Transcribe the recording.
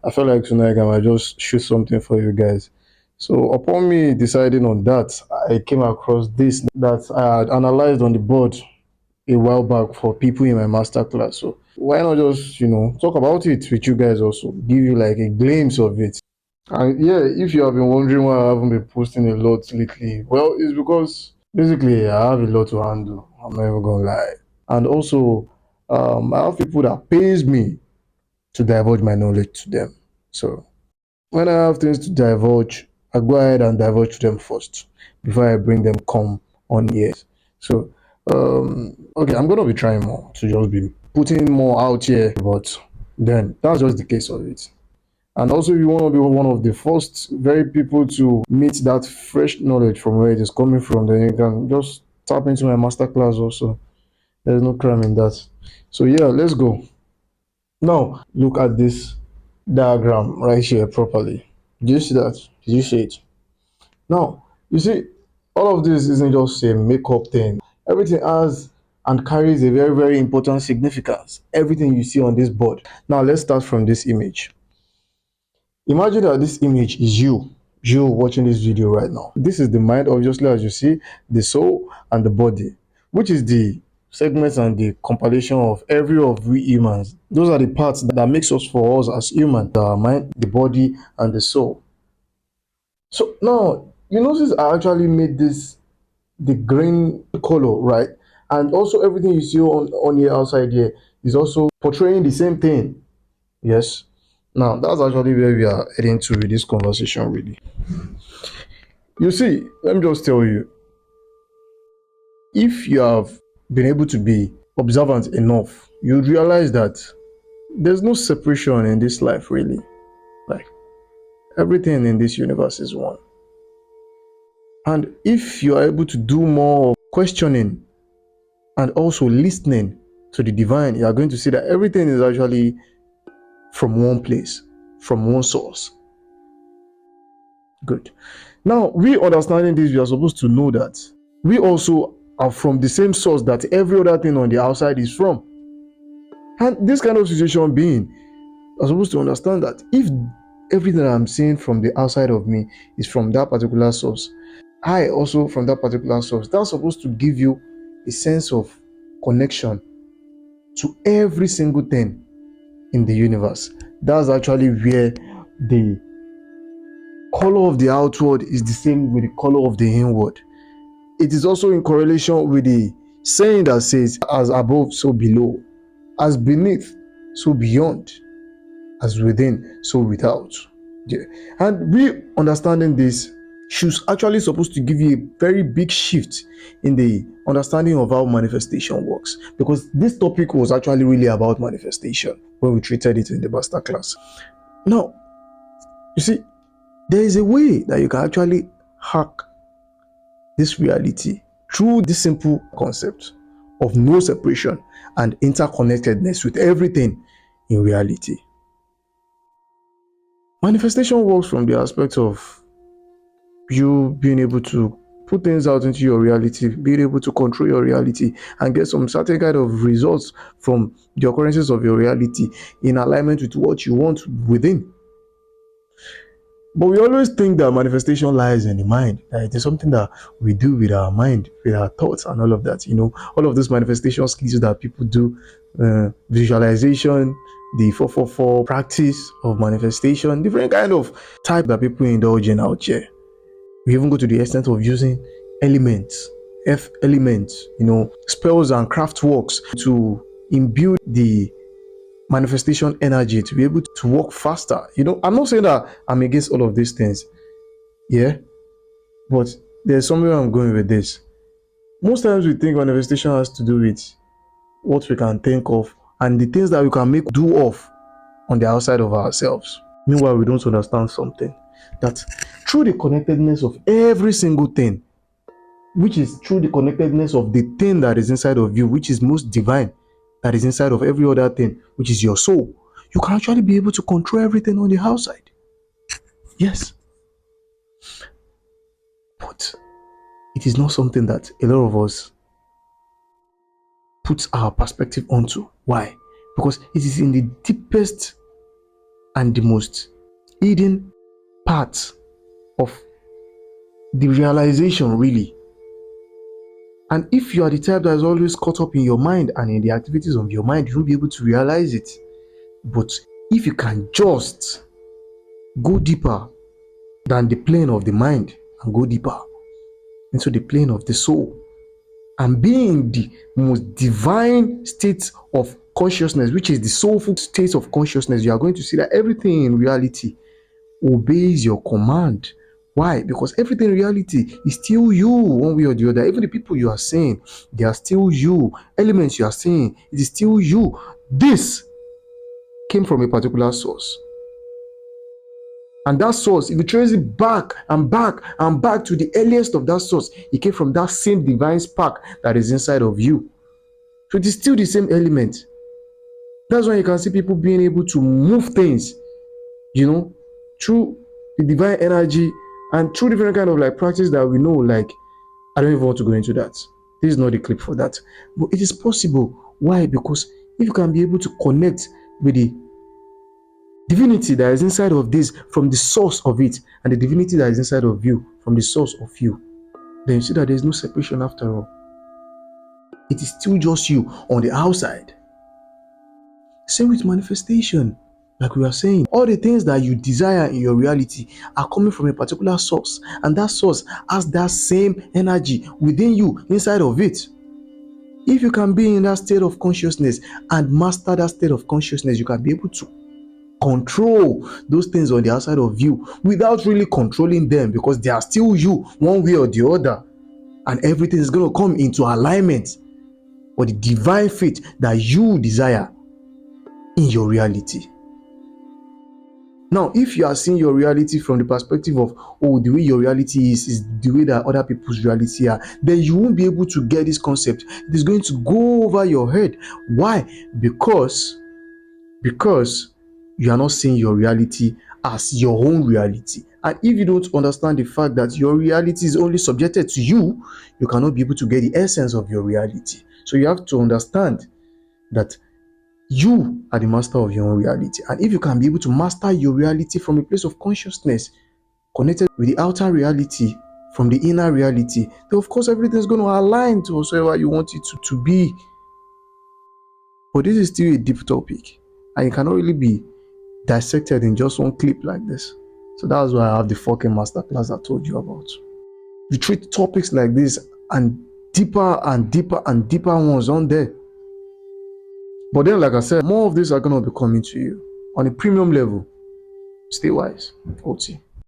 I felt like tonight I might just shoot something for you guys. So upon me deciding on that, I came across this that I had analyzed on the board a while back for people in my master class. So why not just talk about it with you guys also, give you like a glimpse of it. And yeah, if you have been wondering why I haven't been posting a lot lately, well, it's because basically I have a lot to handle. I'm not even gonna lie. And also, I have people that pays me to divulge my knowledge to them. So when I have things to divulge, I go ahead and divulge to them first before I bring them come on here. So okay, I'm gonna be trying more to just be putting more out here, but then that's just the case of it. And also, if you want to be one of the first very people to meet that fresh knowledge from where it is coming from, then you can just tap into my masterclass also. There's no crime in that. So yeah, let's go. Now, look at this diagram right here properly. Do you see that? Did you see it? Now, you see, all of this isn't just a makeup thing. Everything has and carries a very, very important significance. Everything you see on this board. Now, let's start from this image. Imagine that this image is you watching this video right now. This is the mind, obviously, as you see, the soul and the body, which is the segments and the compilation of every of we humans. Those are the parts that makes us for us as human, the mind, the body, and the soul. So now you notice I actually made this the green color, right? And also everything you see on the outside here is also portraying the same thing. Yes. Now that's actually where we are heading to with this conversation, really. You see, let me just tell you, if you have been able to be observant enough, you realize that there's no separation in this life, really. Like everything in this universe is one. And if you are able to do more questioning and also listening to the divine, you are going to see that everything is actually from one place, from one source. Good. Now, we understanding this, we are supposed to know that we also are from the same source that every other thing on the outside is from. And this kind of situation being, are supposed to understand that if everything that I'm seeing from the outside of me is from that particular source, I also from that particular source, that's supposed to give you a sense of connection to every single thing in the universe. That's actually where the color of the outward is the same with the color of the inward. It is also in correlation with the saying that says, as above, so below, as beneath, so beyond, as within, so without. Yeah. And we understanding this should actually supposed to give you a very big shift in the understanding of how manifestation works, because this topic was actually really about manifestation when we treated it in the master class. Now, you see, there is a way that you can actually hack this reality through this simple concept of no separation and interconnectedness with everything in reality. Manifestation works from the aspect of you being able to put things out into your reality, being able to control your reality and get some certain kind of results from the occurrences of your reality in alignment with what you want within. But we always think that manifestation lies in the mind. That it is something that we do with our mind, with our thoughts, and all of that. All of those manifestation skills that people do, visualization, the 444 practice of manifestation, different kind of type that people indulge in out here. We even go to the extent of using elements, F elements, spells and craft works to imbue the manifestation energy to be able to work faster. I'm not saying that I'm against all of these things, yeah, but there's somewhere I'm going with this. Most times we think manifestation has to do with what we can think of and the things that we can make do of on the outside of ourselves. Meanwhile, we don't understand something, that through the connectedness of every single thing, which is through the connectedness of the thing that is inside of you, which is most divine, that is inside of every other thing, which is your soul, you can actually be able to control everything on the outside. Yes. But it is not something that a lot of us puts our perspective onto. Why? Because it is in the deepest and the most hidden part of the realization, really. And if you are the type that is always caught up in your mind and in the activities of your mind, you won't be able to realize it. But if you can just go deeper than the plane of the mind and go deeper into the plane of the soul and be in the most divine state of consciousness, which is the soulful state of consciousness, you are going to see that everything in reality obeys your command. Why? Because everything in reality is still you, one way or the other. Even the people you are seeing, they are still you. Elements you are seeing, it is still you. This came from a particular source. And that source, if you trace it back and back and back to the earliest of that source, it came from that same divine spark that is inside of you. So it is still the same element. That's why you can see people being able to move things, through the divine energy and through different kind of like practice that we know. Like, I don't even want to go into that. This is not the clip for that. But it is possible. Why? Because if you can be able to connect with the divinity that is inside of this from the source of it, and the divinity that is inside of you from the source of you, then you see that there is no separation after all. It is still just you on the outside. Same with manifestation. Like we are saying, all the things that you desire in your reality are coming from a particular source, and that source has that same energy within you, inside of it. If you can be in that state of consciousness and master that state of consciousness, you can be able to control those things on the outside of you without really controlling them, because they are still you, one way or the other, and everything is going to come into alignment for the divine fate that you desire in your reality. Now, if you are seeing your reality from the perspective of, oh, the way your reality is the way that other people's reality are, then you won't be able to get this concept. It is going to go over your head. Why? Because you are not seeing your reality as your own reality. And if you don't understand the fact that your reality is only subjected to you, you cannot be able to get the essence of your reality. So you have to understand that you are the master of your own reality. And if you can be able to master your reality from a place of consciousness, connected with the outer reality from the inner reality, then of course everything is going to align to whatsoever you want it to be. But this is still a deep topic, and it cannot really be dissected in just one clip like this. So that's why I have the fucking masterclass I told you about. We treat topics like this and deeper and deeper and deeper ones on there. But then, like I said, more of these are going to be coming to you on a premium level. Stay wise. OT.